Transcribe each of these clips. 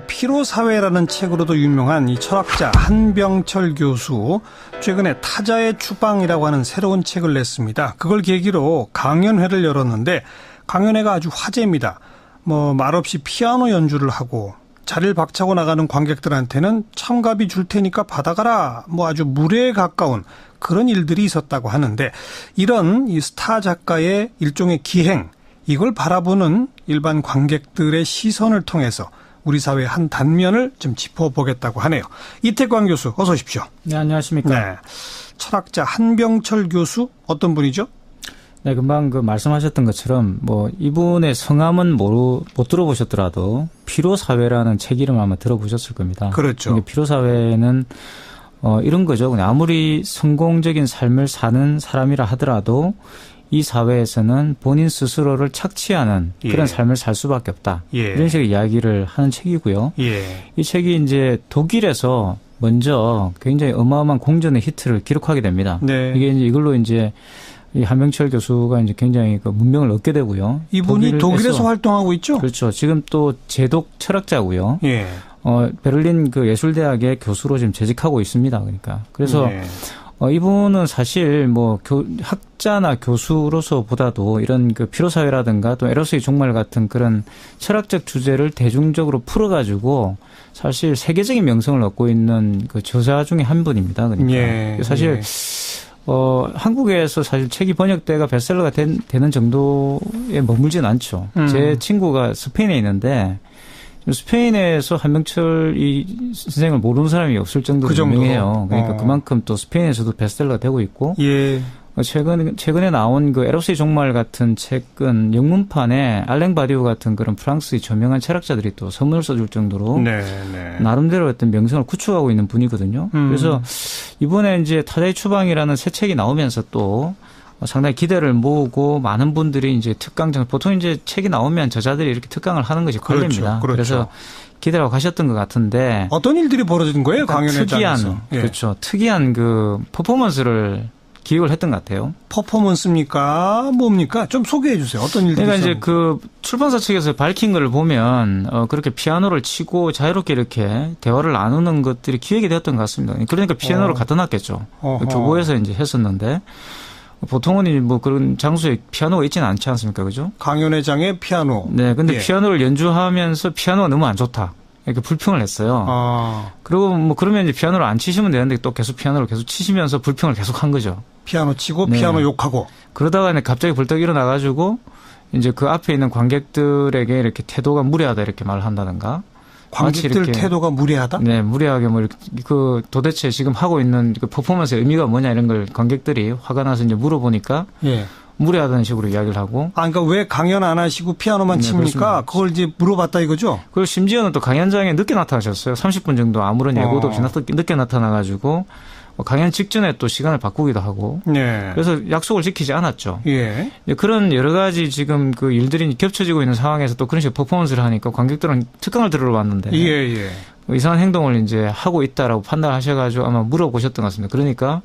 피로사회라는 책으로도 유명한 이 철학자 한병철 교수, 최근에 타자의 추방이라고 하는 새로운 책을 냈습니다. 그걸 계기로 강연회를 열었는데 강연회가 아주 화제입니다. 말없이 피아노 연주를 하고 자리를 박차고 나가는 관객들한테는 참가비 줄 테니까 받아가라, 아주 무례에 가까운 그런 일들이 있었다고 하는데, 이런 이 스타 작가의 일종의 기행, 이걸 바라보는 일반 관객들의 시선을 통해서 우리 사회의 한 단면을 좀 짚어보겠다고 하네요. 이태광 교수, 어서 오십시오. 네, 안녕하십니까. 네, 철학자 한병철 교수, 어떤 분이죠? 네, 금방 말씀하셨던 것처럼 이분의 성함은 못 들어보셨더라도 피로사회라는 책 이름 아마 들어보셨을 겁니다. 그렇죠. 피로사회는 이런 거죠. 아무리 성공적인 삶을 사는 사람이라 하더라도 이 사회에서는 본인 스스로를 착취하는 그런 삶을 살 수밖에 없다. 이런 식의 이야기를 하는 책이고요. 이 책이 이제 독일에서 먼저 굉장히 어마어마한 공전의 히트를 기록하게 됩니다. 네. 이게 이제 이걸로 이제 이 한병철 교수가 이제 굉장히 문명을 얻게 되고요. 이분이 독일에서 활동하고 있죠? 그렇죠. 지금 또 제독 철학자고요. 베를린 예술대학의 교수로 지금 재직하고 있습니다. 그래서 이분은 사실 학자나 교수로서보다도 이런 피로사회라든가 또 에로스의 종말 같은 그런 철학적 주제를 대중적으로 풀어가지고 사실 세계적인 명성을 얻고 있는 저자 중에 한 분입니다. 사실 한국에서 사실 책이 번역돼가 베스트셀러가 되는 정도에 머물진 않죠. 제 친구가 스페인에 있는데 스페인에서 한병철 이 선생을 모르는 사람이 없을 정도로 유명해요. 그러니까 그만큼 또 스페인에서도 베스트셀러가 되고 있고. 최근에 나온 에로스의 종말 같은 책은 영문판에 알랭 바디오 같은 그런 프랑스의 저명한 철학자들이 또 선물을 써줄 정도로 나름대로 어떤 명성을 구축하고 있는 분이거든요. 그래서 이번에 이제 타자의 추방이라는 새 책이 나오면서 또 상당히 기대를 모으고 많은 분들이 이제 특강장, 보통 이제 책이 나오면 저자들이 이렇게 특강을 하는 것이 관례입니다. 그래서 기대하고 가셨던 것 같은데 어떤 일들이 벌어진 거예요? 강연회장에서. 특이한 퍼포먼스를 기획을 했던 것 같아요. 퍼포먼스입니까? 뭡니까? 좀 소개해 주세요. 어떤 일들이 있었는지. 이제 출판사 측에서 밝힌 거를 보면 그렇게 피아노를 치고 자유롭게 이렇게 대화를 나누는 것들이 기획이 되었던 것 같습니다. 그러니까 피아노를 갖다 놨겠죠. 교보에서 이제 했었는데 보통은 그런 장소에 피아노가 있지는 않지 않습니까? 그죠? 강연회장의 피아노. 네. 근데 피아노를 연주하면서 피아노가 너무 안 좋다. 이렇게 불평을 했어요. 그리고 그러면 이제 피아노를 안 치시면 되는데 또 계속 피아노를 계속 치시면서 불평을 계속 한 거죠. 피아노 치고 피아노 욕하고. 그러다가 갑자기 벌떡 일어나가지고 이제 그 앞에 있는 관객들에게 이렇게 태도가 무례하다 이렇게 말을 한다든가. 관객들 태도가 무례하다? 네, 무례하게 도대체 지금 하고 있는 퍼포먼스의 의미가 뭐냐 이런 걸 관객들이 화가 나서 이제 물어보니까. 무례하다는 식으로 이야기를 하고. 그러니까 왜 강연 안 하시고 피아노만 칩니까? 그렇습니다. 그걸 이제 물어봤다 이거죠? 그리고 심지어는 또 강연장에 늦게 나타나셨어요. 30분 정도 아무런 예고도 없이 늦게 나타나가지고 강연 직전에 또 시간을 바꾸기도 하고. 그래서 약속을 지키지 않았죠. 그런 여러 가지 지금 일들이 겹쳐지고 있는 상황에서 또 그런 식으로 퍼포먼스를 하니까 관객들은 특강을 들으러 왔는데. 이상한 행동을 이제 하고 있다라고 판단하셔가지고 아마 물어보셨던 것 같습니다. 그러니까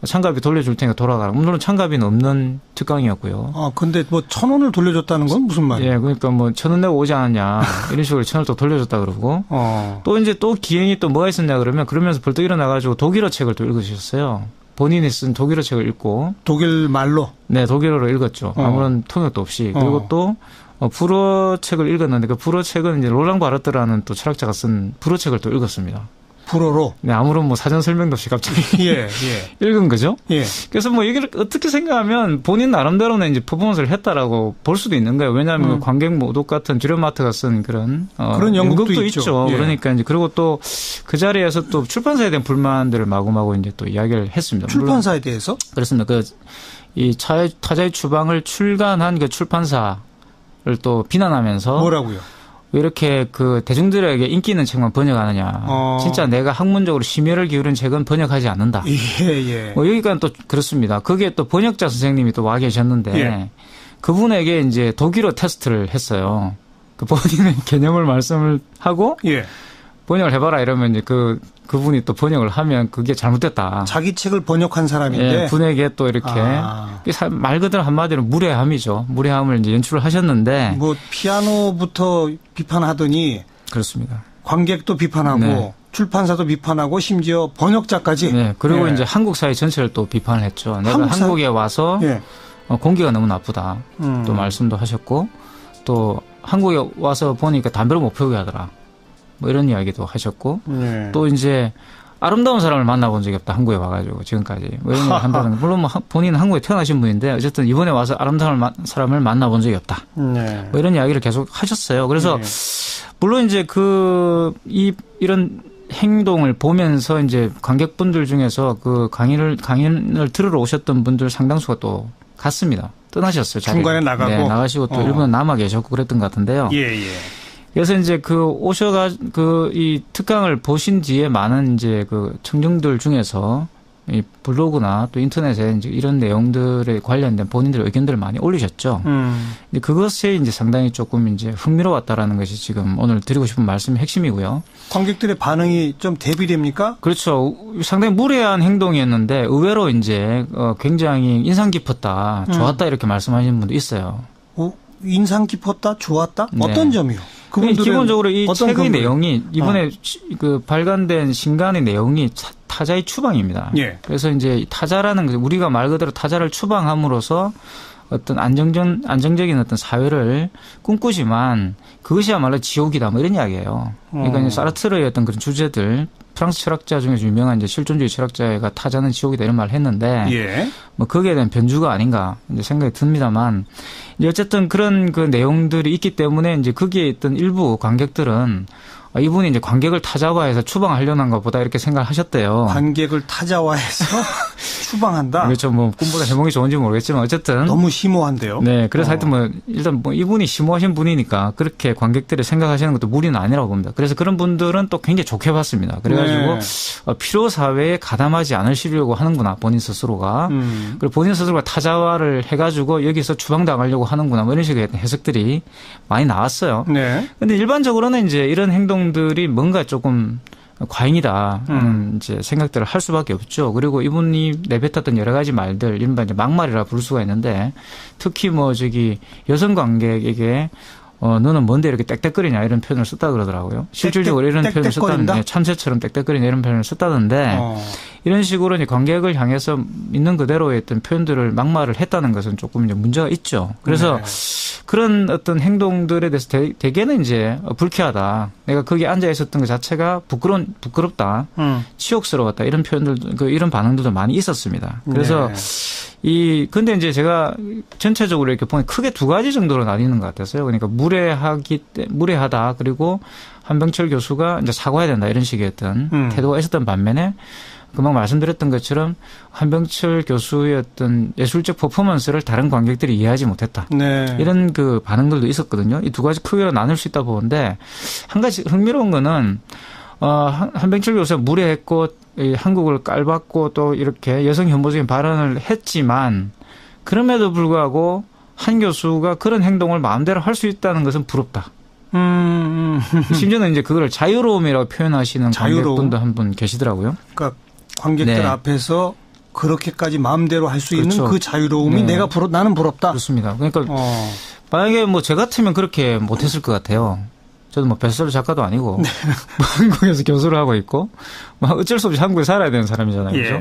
참가비 돌려줄 테니까 돌아가라. 물론 참가비는 없는 특강이었고요. 근데 1,000원을 돌려줬다는 건 무슨 말이에요? 그러니까 1,000원 내고 오지 않았냐. 이런 식으로 1,000원을 또 돌려줬다 그러고. 또 이제 또 기행이 또 뭐가 있었냐 그러면서 벌떡 일어나가지고 독일어 책을 또 읽으셨어요. 본인이 쓴 독일어 책을 읽고. 독일 말로? 네, 독일어로 읽었죠. 아무런 통역도 없이. 그리고 또 불어 책을 읽었는데 그 불어 책은 이제 롤랑 바르트라는 또 철학자가 쓴 불어 책을 또 읽었습니다. 불어로? 네, 아무런 사전 설명도 없이 갑자기 읽은 거죠. 그래서 이걸 어떻게 생각하면 본인 나름대로는 이제 퍼포먼스를 했다라고 볼 수도 있는 거예요. 왜냐하면 관객 모독 같은 듀런마트가 쓴 그런 연극도 있죠. 그러니까 이제 그리고 또 그 자리에서 또 출판사에 대한 불만들을 마구마구 이제 또 이야기를 했습니다. 출판사에 대해서? 그렇습니다. 이 타자의 추방을 출간한 그 출판사를 또 비난하면서 뭐라고요? 왜 이렇게 대중들에게 인기 있는 책만 번역하느냐. 진짜 내가 학문적으로 심혈을 기울인 책은 번역하지 않는다. 여기까지는 또 그렇습니다. 거기에 또 번역자 선생님이 또 와 계셨는데 그분에게 이제 독일어 테스트를 했어요. 본인의 개념을 말씀을 하고 번역을 해봐라 이러면 이제 그분이 또 번역을 하면 그게 잘못됐다. 자기 책을 번역한 사람인데. 분에게 또 이렇게. 말 그대로 한마디로 무례함이죠. 무례함을 이제 연출을 하셨는데. 피아노부터 비판하더니. 그렇습니다. 관객도 비판하고 네. 출판사도 비판하고 심지어 번역자까지. 네. 그리고 이제 한국 사회 전체를 또 비판을 했죠. 내가 한국에 와서 공기가 너무 나쁘다. 또 말씀도 하셨고 또 한국에 와서 보니까 담배를 못 피우게 하더라. 뭐 이런 이야기도 하셨고 또 이제 아름다운 사람을 만나본 적이 없다. 한국에 와가지고 지금까지. 뭐 이런 얘기 한다는 물론 뭐 본인은 한국에 태어나신 분인데 어쨌든 이번에 와서 아름다운 사람을 만나본 적이 없다. 뭐 이런 이야기를 계속 하셨어요. 그래서 물론 이제 이런 행동을 보면서 이제 관객분들 중에서 그 강연을 들으러 오셨던 분들 상당수가 또 갔습니다. 떠나셨어요. 중간에 나가고. 네, 나가시고 또 일부는 남아 계셨고 그랬던 것 같은데요. 그래서 이제 이 특강을 보신 뒤에 많은 이제 그 청중들 중에서 이 블로그나 또 인터넷에 이제 이런 내용들에 관련된 본인들의 의견들을 많이 올리셨죠. 근데 그것에 이제 상당히 조금 이제 흥미로웠다라는 것이 지금 오늘 드리고 싶은 말씀의 핵심이고요. 관객들의 반응이 좀 대비됩니까? 그렇죠. 상당히 무례한 행동이었는데 의외로 이제 굉장히 인상 깊었다, 좋았다 이렇게 말씀하시는 분도 있어요. 인상 깊었다, 좋았다? 네. 어떤 점이요? 기본적으로 이 책의 내용이 이번에 그 발간된 신간의 내용이 타자의 추방입니다. 그래서 이제 타자라는 것, 우리가 말 그대로 타자를 추방함으로써 어떤 안정적인 어떤 사회를 꿈꾸지만 그것이야말로 지옥이다. 뭐 이런 이야기예요. 그러니까 이제 사르트르의 어떤 그런 주제들, 프랑스 철학자 중에서 유명한 이제 실존주의 철학자가 타자는 지옥이다 이런 말을 했는데 뭐 거기에 대한 변주가 아닌가 이제 생각이 듭니다만 이제 어쨌든 그런 그 내용들이 있기 때문에 이제 거기에 있던 일부 관객들은 이분이 이제 관객을 타자화해서 추방하려는 것보다 이렇게 생각을 하셨대요. 관객을 타자화해서 추방한다? 그렇죠. 뭐 꿈보다 해몽이 좋은지 모르겠지만 어쨌든. 너무 심오한데요? 네. 그래서 하여튼 뭐 일단 뭐 이분이 심오하신 분이니까 그렇게 관객들이 생각하시는 것도 무리는 아니라고 봅니다. 그래서 그런 분들은 또 굉장히 좋게 봤습니다. 그래가지고 필요 사회에 가담하지 않으시려고 하는구나. 본인 스스로가. 그리고 본인 스스로가 타자화를 해가지고 여기서 추방당하려고 하는구나. 뭐 이런 식의 해석들이 많이 나왔어요. 근데 일반적으로는 이제 이런 행동들이 뭔가 조금 과잉이다. 이제 생각들을 할 수밖에 없죠. 그리고 이분이 내뱉었던 여러 가지 말들, 이른바 이제 막말이라 부를 수가 있는데 특히 뭐 여성 관객에게 너는 뭔데 이렇게 땡땡거리냐 이런 표현을 썼다 그러더라고요. 실질적으로 이런 표현을 썼다는데 참새처럼 땡땡거리냐 이런 표현을 썼다던데 이런 식으로 이제 관객을 향해서 있는 그대로의 어떤 표현들을 막말을 했다는 것은 조금 이제 문제가 있죠. 그래서 그런 어떤 행동들에 대해서 대개는 이제 불쾌하다. 내가 거기 앉아 있었던 것 자체가 부끄럽다. 치욕스러웠다. 이런 표현들, 이런 반응들도 많이 있었습니다. 그래서 근데 이제 제가 전체적으로 이렇게 보면 크게 두 가지 정도로 나뉘는 것 같았어요. 그러니까 무례하다. 그리고 한병철 교수가 이제 사과해야 된다. 이런 식의 어떤 태도가 있었던 반면에 금방 말씀드렸던 것처럼 한병철 교수의 어떤 예술적 퍼포먼스를 다른 관객들이 이해하지 못했다. 이런 그 반응들도 있었거든요. 이 두 가지 크게 나눌 수 있다 보는데 한 가지 흥미로운 거는 한병철 교수가 무례했고 한국을 깔봤고 또 이렇게 여성 혐오적인 발언을 했지만 그럼에도 불구하고 한 교수가 그런 행동을 마음대로 할 수 있다는 것은 부럽다. 심지어는 이제 그걸 자유로움이라고 표현하시는 관객분도 한 분 계시더라고요. 그러니까 관객들 앞에서 그렇게까지 마음대로 할 수 있는 그 자유로움이 나는 부럽다. 그렇습니다. 그러니까 만약에 뭐 저 같으면 그렇게 못했을 것 같아요. 저도 뭐 베스트셀러 작가도 아니고 한국에서 교수를 하고 있고 어쩔 수 없이 한국에 살아야 되는 사람이잖아요. 그렇죠?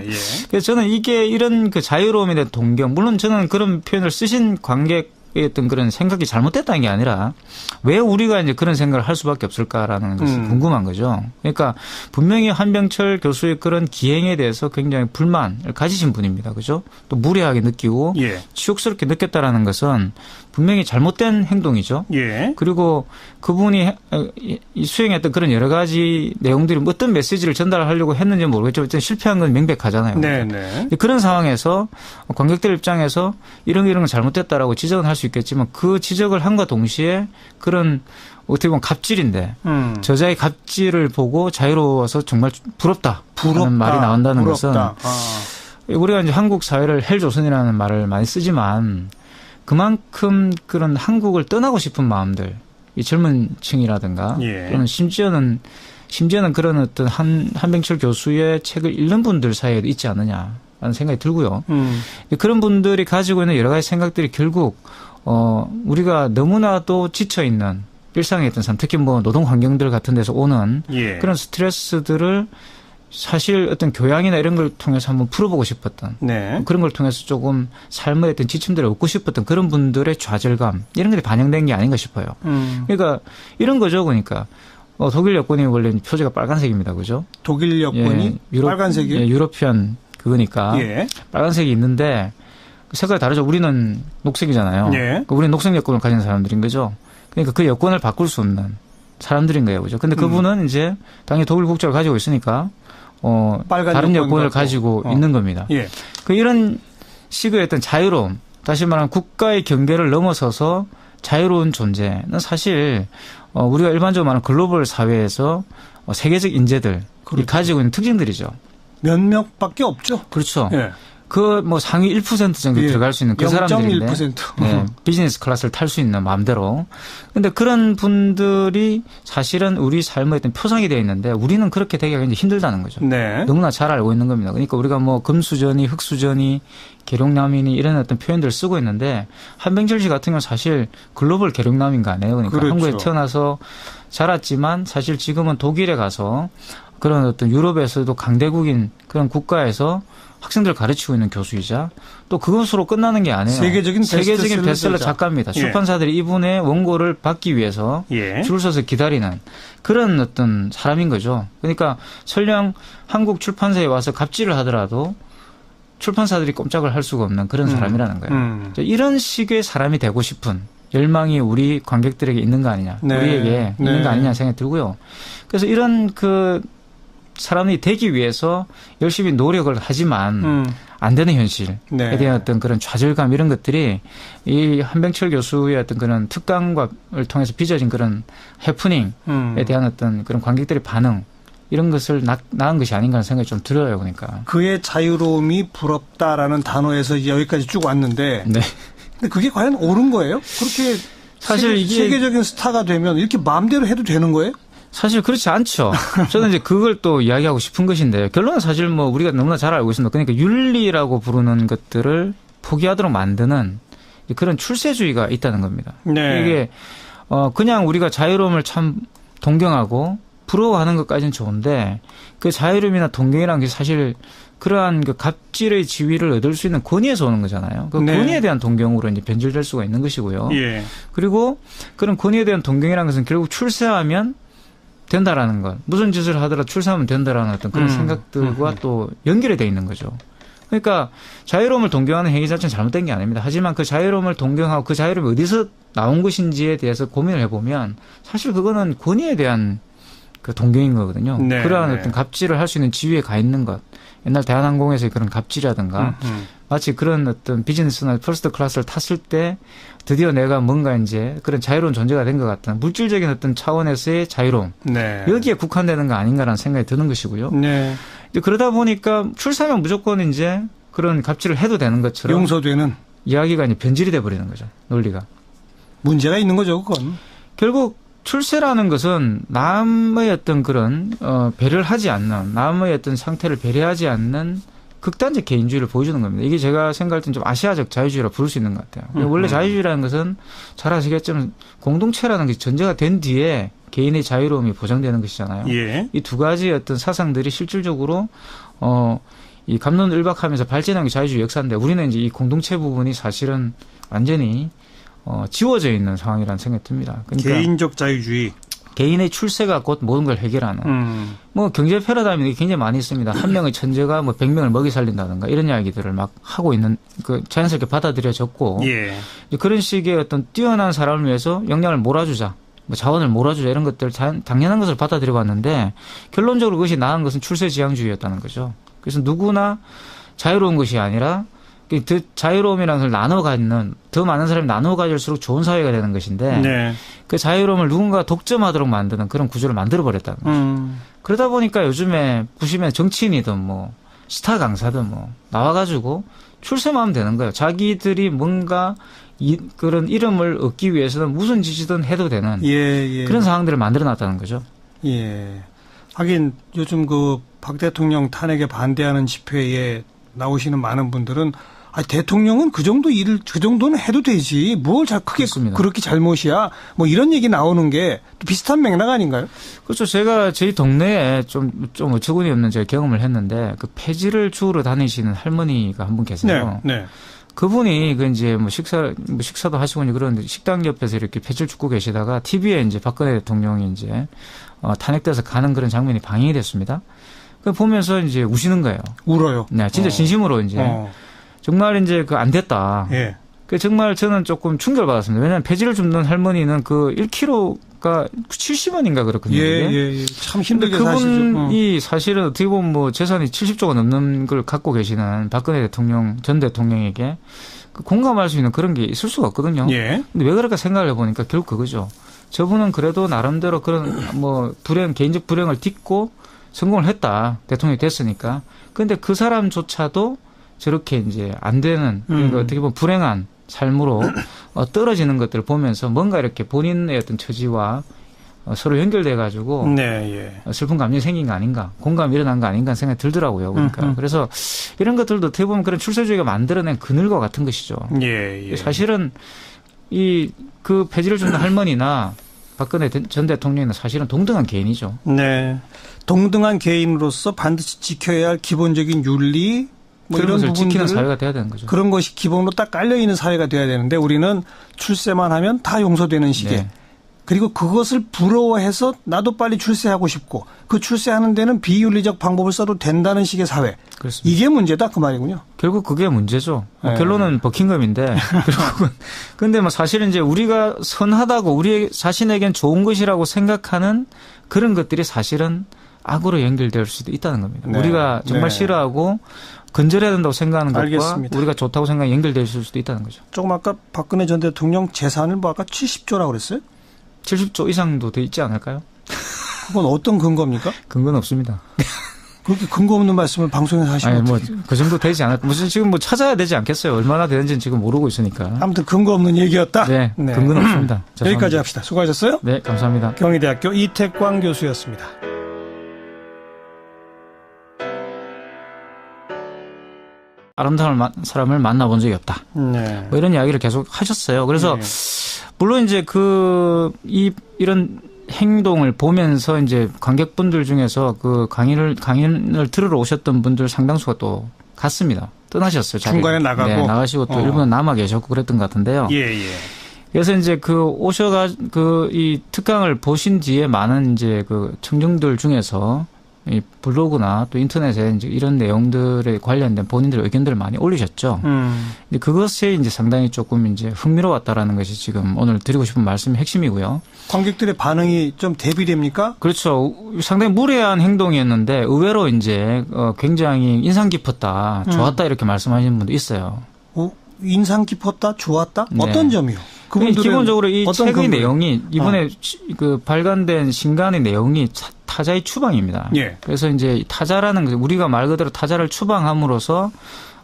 그래서 저는 이런 그 자유로움에 대한 동경, 물론 저는 그런 표현을 쓰신 관객의 어떤 그런 생각이 잘못됐다는 게 아니라 왜 우리가 이제 그런 생각을 할 수밖에 없을까라는 것이 궁금한 거죠. 그러니까 분명히 한병철 교수의 그런 기행에 대해서 굉장히 불만을 가지신 분입니다. 그죠? 또 무례하게 느끼고 치욕스럽게 느꼈다라는 것은 분명히 잘못된 행동이죠. 그리고 그분이 수행했던 그런 여러 가지 내용들이 어떤 메시지를 전달하려고 했는지 모르겠지만 실패한 건 명백하잖아요. 그런 상황에서 관객들 입장에서 이런 건 잘못됐다라고 지적은 할 수 있겠지만 그 지적을 함과 동시에 그런 어떻게 보면 갑질인데 저자의 갑질을 보고 자유로워서 정말 부럽다라는 말이 나온다는 것은 우리가 이제 한국 사회를 헬조선이라는 말을 많이 쓰지만 그만큼 그런 한국을 떠나고 싶은 마음들, 이 젊은 층이라든가 또는 심지어는 그런 어떤 한병철 교수의 책을 읽는 분들 사이에도 있지 않느냐라는 생각이 들고요. 그런 분들이 가지고 있는 여러 가지 생각들이 결국 우리가 너무나도 지쳐 있는 일상에 있던 삶, 특히 뭐 노동 환경들 같은 데서 오는 예. 그런 스트레스들을 사실 어떤 교양이나 이런 걸 통해서 한번 풀어보고 싶었던 네. 그런 걸 통해서 조금 삶의 어떤 지침들을 얻고 싶었던 그런 분들의 좌절감 이런 것이 반영된 게 아닌가 싶어요. 그러니까 이런 거죠. 그러니까 독일 여권이 원래 표지가 빨간색입니다. 그죠? 독일 여권이 빨간색이요? 예, 유러피안 그거니까 예. 빨간색이 있는데 색깔이 다르죠. 우리는 녹색이잖아요. 예. 그러니까 우리는 녹색 여권을 가진 사람들인 거죠. 그러니까 그 여권을 바꿀 수 없는 사람들인 거예요. 그죠? 근데 그분은 이제 당연히 독일 국적을 가지고 있으니까 다른 여권을 가지고 있는 겁니다. 예. 그 이런 식의 어떤 자유로움, 다시 말하면 국가의 경계를 넘어서서 자유로운 존재는 사실 우리가 일반적으로 말하는 글로벌 사회에서 세계적 인재들이 그렇죠. 가지고 있는 특징들이죠. 몇 명밖에 없죠. 그렇죠. 예. 그 뭐 상위 1% 정도 예. 들어갈 수 있는 그 사람들인데 0.1%. 네, 비즈니스 클래스를 탈 수 있는 마음대로. 근데 그런 분들이 사실은 우리 삶의 어떤 표상이 되어 있는데 우리는 그렇게 되기가 굉장히 힘들다는 거죠. 네. 너무나 잘 알고 있는 겁니다. 그러니까 우리가 뭐 금수저니 흑수저니 계룡남이니 이런 어떤 표현들을 쓰고 있는데 한병철 씨 같은 경우는 사실 글로벌 계룡남인 거 아니에요. 그러니까 그렇죠. 한국에 태어나서 자랐지만 사실 지금은 독일에 가서 그런 어떤 유럽에서도 강대국인 그런 국가에서 학생들을 가르치고 있는 교수이자 또 그것으로 끝나는 게 아니에요. 세계적인 베스트셀러 작가입니다. 예. 출판사들이 이분의 원고를 받기 위해서 예. 줄 서서 기다리는 그런 어떤 사람인 거죠. 그러니까 설령 한국 출판사에 와서 갑질을 하더라도 출판사들이 꼼짝을 할 수가 없는 그런 사람이라는 거예요. 이런 식의 사람이 되고 싶은 열망이 우리 관객들에게 있는 거 아니냐. 네. 우리에게 있는 거 아니냐 생각이 들고요. 그래서 이런 그 사람이 되기 위해서 열심히 노력을 하지만 안 되는 현실에 네. 대한 어떤 그런 좌절감 이런 것들이 이 한병철 교수의 어떤 그런 특강을 통해서 빚어진 그런 해프닝에 대한 어떤 그런 관객들의 반응 이런 것을 낳은 것이 아닌가 하는 생각이 좀 들어요. 그러니까. 그의 자유로움이 부럽다라는 단어에서 여기까지 쭉 왔는데 네. 근데 그게 과연 옳은 거예요? 그렇게 사실 이게 세계적인 스타가 되면 이렇게 마음대로 해도 되는 거예요? 사실 그렇지 않죠. 저는 이제 그걸 또 이야기하고 싶은 것인데 결론은 사실 뭐 우리가 너무나 잘 알고 있습니다. 그러니까 윤리라고 부르는 것들을 포기하도록 만드는 그런 출세주의가 있다는 겁니다. 네. 이게 그냥 우리가 자유로움을 참 동경하고 부러워하는 것까지는 좋은데 그 자유로움이나 동경이라는 게 사실 그러한 그 갑질의 지위를 얻을 수 있는 권위에서 오는 거잖아요. 그 네. 권위에 대한 동경으로 이제 변질될 수가 있는 것이고요. 예. 그리고 그런 권위에 대한 동경이라는 것은 결국 출세하면 된다라는 것. 무슨 짓을 하더라도 출세하면 된다라는 어떤 그런 생각들과 또 연결이 돼 있는 거죠. 그러니까 자유로움을 동경하는 행위 자체는 잘못된 게 아닙니다. 하지만 그 자유로움을 동경하고 그 자유로움이 어디서 나온 것인지에 대해서 고민을 해보면 사실 그거는 권위에 대한 그 동경인 거거든요. 네, 그러한 네. 어떤 갑질을 할 수 있는 지위에 가 있는 것. 옛날 대한항공에서의 그런 갑질이라든가 마치 그런 어떤 비즈니스나 퍼스트 클래스를 탔을 때 드디어 내가 뭔가 이제 그런 자유로운 존재가 된 것 같은 물질적인 어떤 차원에서의 자유로움. 네. 여기에 국한되는 거 아닌가라는 생각이 드는 것이고요. 네. 그러다 보니까 출세하면 무조건 이제 그런 갑질을 해도 되는 것처럼 용서되는 이야기가 이제 변질이 돼 버리는 거죠. 논리가. 문제가 있는 거죠, 그건. 결국 출세라는 것은 남의 어떤 그런 배려를 하지 않는 남의 어떤 상태를 배려하지 않는 극단적 개인주의를 보여주는 겁니다. 이게 제가 생각할 땐 좀 아시아적 자유주의라 부를 수 있는 것 같아요. 원래 자유주의라는 것은 잘 아시겠지만 공동체라는 것이 전제가 된 뒤에 개인의 자유로움이 보장되는 것이잖아요. 예. 이 두 가지 어떤 사상들이 실질적으로 이 갑론을박하면서 발전한 게 자유주의 역사인데 우리는 이제 이 공동체 부분이 사실은 완전히 지워져 있는 상황이라는 생각이 듭니다. 그러니까 개인적 자유주의. 개인의 출세가 곧 모든 걸 해결하는. 뭐 경제 패러다임이 굉장히 많이 있습니다. 한 명의 천재가 뭐 100명을 먹이 살린다든가 이런 이야기들을 막 하고 있는 그 자연스럽게 받아들여졌고 예. 그런 식의 어떤 뛰어난 사람을 위해서 역량을 몰아주자. 뭐 자원을 몰아주자 이런 것들 당연한 것을 받아들여 왔는데 결론적으로 그것이 나은 것은 출세지향주의였다는 거죠. 그래서 누구나 자유로운 것이 아니라 그 자유로움이라는 걸 나눠 갖는 더 많은 사람이 나눠 가질수록 좋은 사회가 되는 것인데 네. 그 자유로움을 누군가 독점하도록 만드는 그런 구조를 만들어 버렸다는 거죠. 그러다 보니까 요즘에 보시면 정치인이든 뭐 스타 강사든 뭐 나와가지고 출세만 하면 되는 거예요. 자기들이 뭔가 그런 이름을 얻기 위해서는 무슨 짓이든 해도 되는 예. 그런 상황들을 만들어 놨다는 거죠. 예. 하긴 요즘 그 박 대통령 탄핵에 반대하는 집회에 나오시는 많은 분들은 대통령은 그 정도 일을 그 정도는 해도 되지. 뭘 크게 그렇습니다. 그렇게 잘못이야. 뭐 이런 얘기 나오는 게 또 비슷한 맥락 아닌가요? 그렇죠. 제가 저희 동네에 좀 어처구니 없는 제가 경험을 했는데 그 폐지를 주우러 다니시는 할머니가 한 분 계세요. 네. 네. 그분이 그 이제 식사도 하시고 그러는데 식당 옆에서 이렇게 폐지를 줍고 계시다가 TV에 이제 박근혜 대통령이 이제 탄핵돼서 가는 그런 장면이 방영이 됐습니다. 그 보면서 이제 우시는 거예요. 울어요. 네, 진짜 진심으로 이제 정말 이제 안 됐다. 예. 그 정말 저는 조금 충격을 받았습니다. 왜냐하면 폐지를 줍는 할머니는 그 1kg가 70원인가 그렇거든요. 예. 참 힘들게 그분이 사실은 어떻게 보면 뭐 재산이 70조가 넘는 걸 갖고 계시는 박근혜 대통령, 전 대통령에게 공감할 수 있는 그런 게 있을 수가 없거든요. 예. 근데 왜 그럴까 생각을 해보니까 결국 그거죠. 저분은 그래도 나름대로 그런 뭐 개인적 불행을 딛고 성공을 했다. 대통령이 됐으니까. 근데 그 사람조차도 저렇게 이제 안 되는, 그러니까 어떻게 보면 불행한 삶으로 떨어지는 것들을 보면서 뭔가 이렇게 본인의 어떤 처지와 서로 연결돼 가지고 네, 예. 슬픈 감정이 생긴 거 아닌가, 공감이 일어난 거 아닌가 생각이 들더라고요. 그러니까 그래서 이런 것들도 어떻게 보면 그런 출세주의가 만들어낸 그늘과 같은 것이죠. 예. 사실은 그 폐지를 주는 할머니나 박근혜 전 대통령은 사실은 동등한 개인이죠. 네. 동등한 개인으로서 반드시 지켜야 할 기본적인 윤리, 뭐 그런 이런 것을 지키는 부분들을 사회가 돼야 되는 거죠. 그런 것이 기본으로 딱 깔려 있는 사회가 돼야 되는데 우리는 출세만 하면 다 용서되는 시대. 네. 그리고 그것을 부러워해서 나도 빨리 출세하고 싶고 그 출세하는 데는 비윤리적 방법을 써도 된다는 식의 사회. 그렇습니다. 이게 문제다 그 말이군요. 결국 그게 문제죠. 네. 결론은 버킹엄인데 결국은 근데 뭐 사실은 이제 우리가 선하다고 우리 자신에겐 좋은 것이라고 생각하는 그런 것들이 사실은 악으로 연결될 수도 있다는 겁니다. 네. 우리가 정말 네. 싫어하고 건절해야 된다고 생각하는 것과 알겠습니다. 우리가 좋다고 생각이 연결될 수도 있다는 거죠. 조금 아까 박근혜 전 대통령 재산을 뭐 아까 70조라고 그랬어요? 70조 이상도 돼 있지 않을까요? 그건 어떤 근거입니까? 근거는 없습니다. 그렇게 근거 없는 말씀을 방송에서 하시면 아니, 그 정도 되지 않을까. 무슨 지금 찾아야 되지 않겠어요. 얼마나 되는지는 지금 모르고 있으니까. 아무튼 근거 없는 얘기였다. 네. 근거는 없습니다. 죄송합니다. 여기까지 합시다. 수고하셨어요. 네, 감사합니다. 경희대학교 이택광 교수였습니다. 아름다운 사람을 만나본 적이 없다. 네. 뭐 이런 이야기를 계속 하셨어요. 그래서 물론 이제 이런 행동을 보면서 이제 관객분들 중에서 그 강연을 들으러 오셨던 분들 상당수가 또 갔습니다. 떠나셨어요. 중간에 나가고. 네, 나가시고 또 일부는 남아 계셨고 그랬던 것 같은데요. 예. 그래서 이제 이 특강을 보신 뒤에 많은 이제 그 청중들 중에서 이 블로그나 또 인터넷에 이제 이런 내용들에 관련된 본인들의 의견들을 많이 올리셨죠. 근데 그것에 이제 상당히 조금 이제 흥미로웠다라는 것이 지금 오늘 드리고 싶은 말씀의 핵심이고요. 관객들의 반응이 좀 대비됩니까? 그렇죠. 상당히 무례한 행동이었는데 의외로 이제 굉장히 인상 깊었다, 좋았다 이렇게 말씀하시는 분도 있어요. 인상 깊었다, 좋았다? 네. 어떤 점이요? 기본적으로 이 책의 내용이 이번에 그 발간된 신간의 내용이 타자의 추방입니다. 예. 그래서 이제 타자라는 것, 우리가 말 그대로 타자를 추방함으로써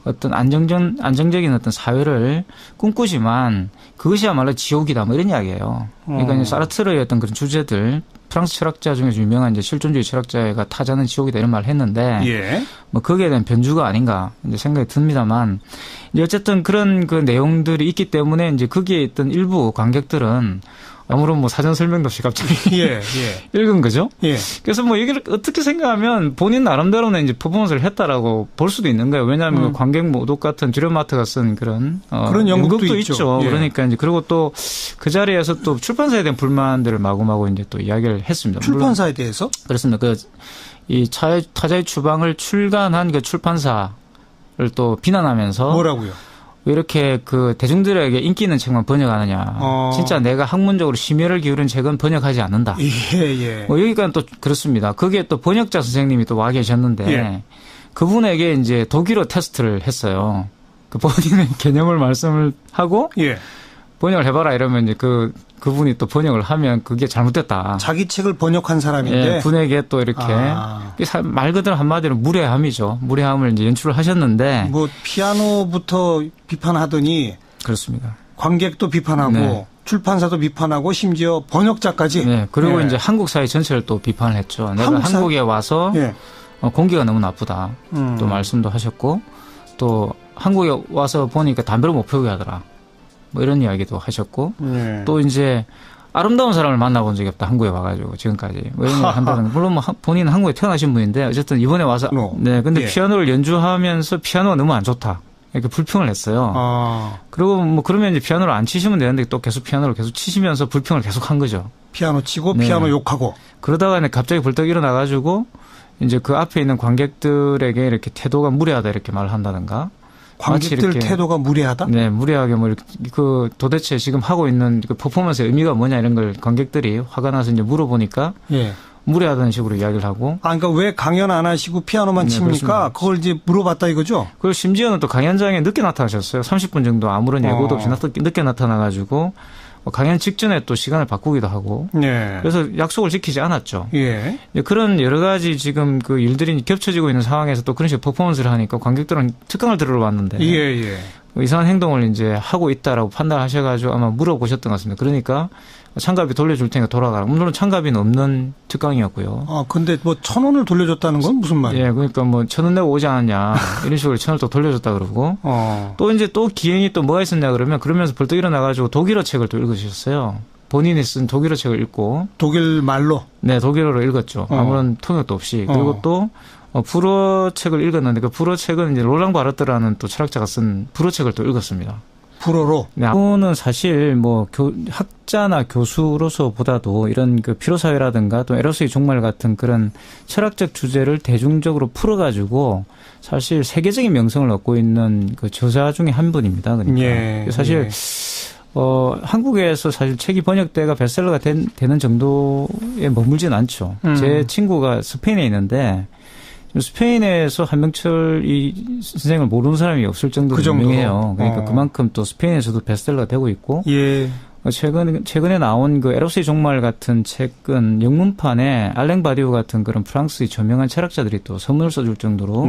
어떤 안정적인 어떤 사회를 꿈꾸지만 그것이야말로 지옥이다 뭐 이런 이야기예요. 그러니까 이제 사르트르의 어떤 그런 주제들, 프랑스 철학자 중에서 유명한 이제 실존주의 철학자가 타자는 지옥이다 이런 말을 했는데 예. 뭐 거기에 대한 변주가 아닌가 이제 생각이 듭니다만 이제 어쨌든 그런 그 내용들이 있기 때문에 이제 거기에 있던 일부 관객들은 아무런 뭐 사전 설명도 없이 갑자기 읽은 거죠. 예. 그래서 뭐 얘기를 어떻게 생각하면 본인 나름대로는 이제 퍼포먼스를 했다라고 볼 수도 있는 거예요. 왜냐하면 관객 모독 같은 듀레마트가 쓴 그런 연극도 있죠. 예. 그러니까 이제 그리고 또 그 자리에서 또 출판사에 대한 불만들을 마구마구 이제 또 이야기를 했습니다. 출판사에 대해서? 그렇습니다. 이 타자의 추방을 출간한 그 출판사를 또 비난하면서 뭐라고요? 왜 이렇게 그 대중들에게 인기 있는 책만 번역하느냐. 진짜 내가 학문적으로 심혈을 기울인 책은 번역하지 않는다. 예. 뭐 여기가 또 그렇습니다. 거기에 또 번역자 선생님이 또 와 계셨는데 그분에게 이제 독일어 테스트를 했어요. 그 본인의 개념을 말씀을 하고 번역을 해봐라 이러면 이제 그분이 또 번역을 하면 그게 잘못됐다. 자기 책을 번역한 사람인데. 분에게 또 이렇게 말 그대로 한마디로 무례함이죠. 무례함을 이제 연출을 하셨는데. 뭐 피아노부터 비판하더니. 그렇습니다. 관객도 비판하고 출판사도 비판하고 심지어 번역자까지. 네. 그리고 이제 한국 사회 전체를 또 비판을 했죠. 내가 한국에 와서 공기가 너무 나쁘다. 또 말씀도 하셨고 또 한국에 와서 보니까 담배를 못 피우게 하더라. 뭐 이런 이야기도 하셨고 또 이제 아름다운 사람을 만나본 적이 없다. 한국에 와가지고 지금까지 뭐 이런 걸 한다는. 물론 뭐 본인은 한국에 태어나신 분인데 어쨌든 이번에 와서 네 근데 피아노를 연주하면서 피아노가 너무 안 좋다. 이렇게 불평을 했어요. 그리고 뭐 그러면 이제 피아노를 안 치시면 되는데 또 계속 피아노를 계속 치시면서 불평을 계속 한 거죠. 피아노 치고 피아노 욕하고. 그러다가 갑자기 벌떡 일어나가지고 이제 그 앞에 있는 관객들에게 이렇게 태도가 무례하다 이렇게 말을 한다든가. 관객들 태도가 무례하다? 네, 무례하게 뭐 이렇게 그 도대체 지금 하고 있는 그 퍼포먼스의 의미가 뭐냐 이런 걸 관객들이 화가 나서 이제 물어보니까 무례하다는 식으로 이야기를 하고. 그러니까 왜 강연 안 하시고 피아노만 칩니까? 그렇습니다. 그걸 이제 물어봤다 이거죠? 그리고 심지어는 또 강연장에 늦게 나타나셨어요. 30분 정도 아무런 예고도 없이 늦게 나타나가지고 강연 직전에 또 시간을 바꾸기도 하고. 그래서 약속을 지키지 않았죠. 그런 여러 가지 지금 그 일들이 겹쳐지고 있는 상황에서 또 그런 식으로 퍼포먼스를 하니까 관객들은 특강을 들으러 왔는데. 이상한 행동을 이제 하고 있다라고 판단하셔가지고 아마 물어보셨던 것 같습니다. 그러니까 참가비 돌려줄 테니까 돌아가라. 물론 참가비는 없는 특강이었고요. 근데 뭐 1,000원을 돌려줬다는 건 무슨 말이에요? 그러니까 뭐 1,000원 내고 오지 않았냐. 이런 식으로 1,000원을 또 돌려줬다 그러고. 또 이제 또 기행이 또 뭐가 있었냐 그러면서 벌떡 일어나가지고 독일어 책을 또 읽으셨어요. 본인이 쓴 독일어 책을 읽고. 독일 말로? 네, 독일어로 읽었죠. 아무런 통역도 없이. 그리고 또 불어 책을 읽었는데 그 불어 책은 이제 롤랑 바르트라는 또 철학자가 쓴 불어 책을 또 읽었습니다. 불어로? 네, 이분은 사실 뭐 학자나 교수로서보다도 이런 그 피로사회라든가 또 에로스의 종말 같은 그런 철학적 주제를 대중적으로 풀어가지고 사실 세계적인 명성을 얻고 있는 그 저자 중에 한 분입니다. 그러니까 사실 한국에서 사실 책이 번역돼가 베스트셀러가 되는 정도에 머물진 않죠. 제 친구가 스페인에 있는데 스페인에서 한명철 이 선생을 모르는 사람이 없을 정도로 유명해요. 그러니까 그만큼 또 스페인에서도 베스트셀러가 되고 있고. 최근에 나온 그 에로스의 종말 같은 책은 영문판에 알랭 바디오 같은 그런 프랑스의 저명한 철학자들이 또 선문을 써줄 정도로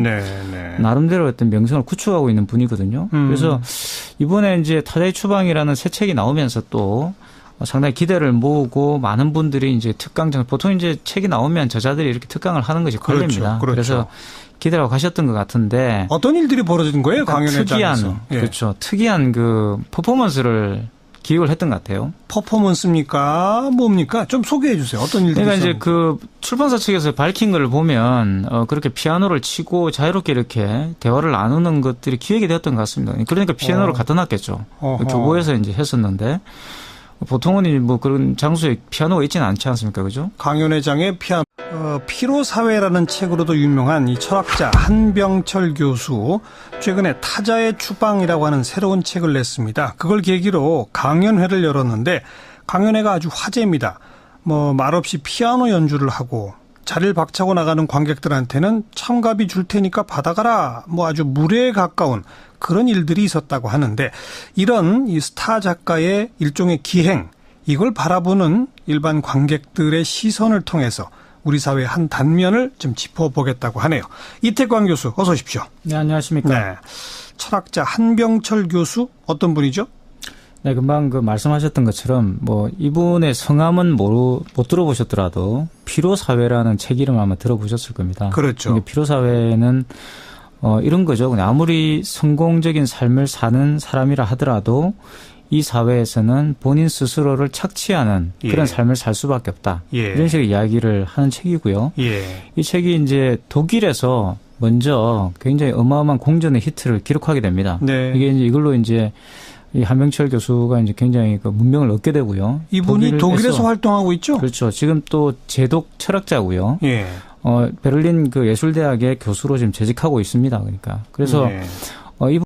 나름대로 어떤 명성을 구축하고 있는 분이거든요. 그래서 이번에 이제 타자의 추방이라는 새 책이 나오면서 또 상당히 기대를 모으고 많은 분들이 이제 특강장, 보통 이제 책이 나오면 저자들이 이렇게 특강을 하는 것이 관례입니다. 그래서 기대하고 가셨던 것 같은데. 어떤 일들이 벌어진 거예요? 강연회장에서. 특이한 그 퍼포먼스를 기획을 했던 것 같아요. 퍼포먼스입니까? 뭡니까? 좀 소개해 주세요. 어떤 일들이 그러니까 이제 그 출판사 측에서 밝힌 거를 보면 그렇게 피아노를 치고 자유롭게 이렇게 대화를 나누는 것들이 기획이 되었던 것 같습니다. 그러니까 피아노를 갖다 놨겠죠. 교보에서 이제 했었는데 보통은 뭐 그런 장소에 피아노가 있지는 않지 않습니까? 그죠? 강연회장의 피아노. 피로사회라는 책으로도 유명한 이 철학자 한병철 교수, 최근에 타자의 추방이라고 하는 새로운 책을 냈습니다. 그걸 계기로 강연회를 열었는데 강연회가 아주 화제입니다. 뭐 말없이 피아노 연주를 하고 자리를 박차고 나가는 관객들한테는 참가비 줄 테니까 받아가라. 뭐 아주 무례에 가까운 그런 일들이 있었다고 하는데, 이런 이 스타 작가의 일종의 기행, 이걸 바라보는 일반 관객들의 시선을 통해서 우리 사회의 한 단면을 좀 짚어보겠다고 하네요. 이태광 교수, 어서 오십시오. 네, 안녕하십니까. 철학자 한병철 교수, 어떤 분이죠? 네, 금방 그 말씀하셨던 것처럼 뭐 이분의 성함은 못 들어보셨더라도 피로사회라는 책 이름을 아마 들어보셨을 겁니다. 그렇죠. 피로사회는 이런 거죠. 아무리 성공적인 삶을 사는 사람이라 하더라도 이 사회에서는 본인 스스로를 착취하는 그런 삶을 살 수밖에 없다. 이런 식의 이야기를 하는 책이고요. 이 책이 이제 독일에서 먼저 굉장히 어마어마한 공전의 히트를 기록하게 됩니다. 이게 이제 이걸로 이제 이 한병철 교수가 이제 굉장히 그 문명을 얻게 되고요. 이분이 독일에서 활동하고 있죠? 그렇죠. 지금 또 제독 철학자고요. 베를린 그 예술대학의 교수로 지금 재직하고 있습니다. 그러니까. 그래서 이분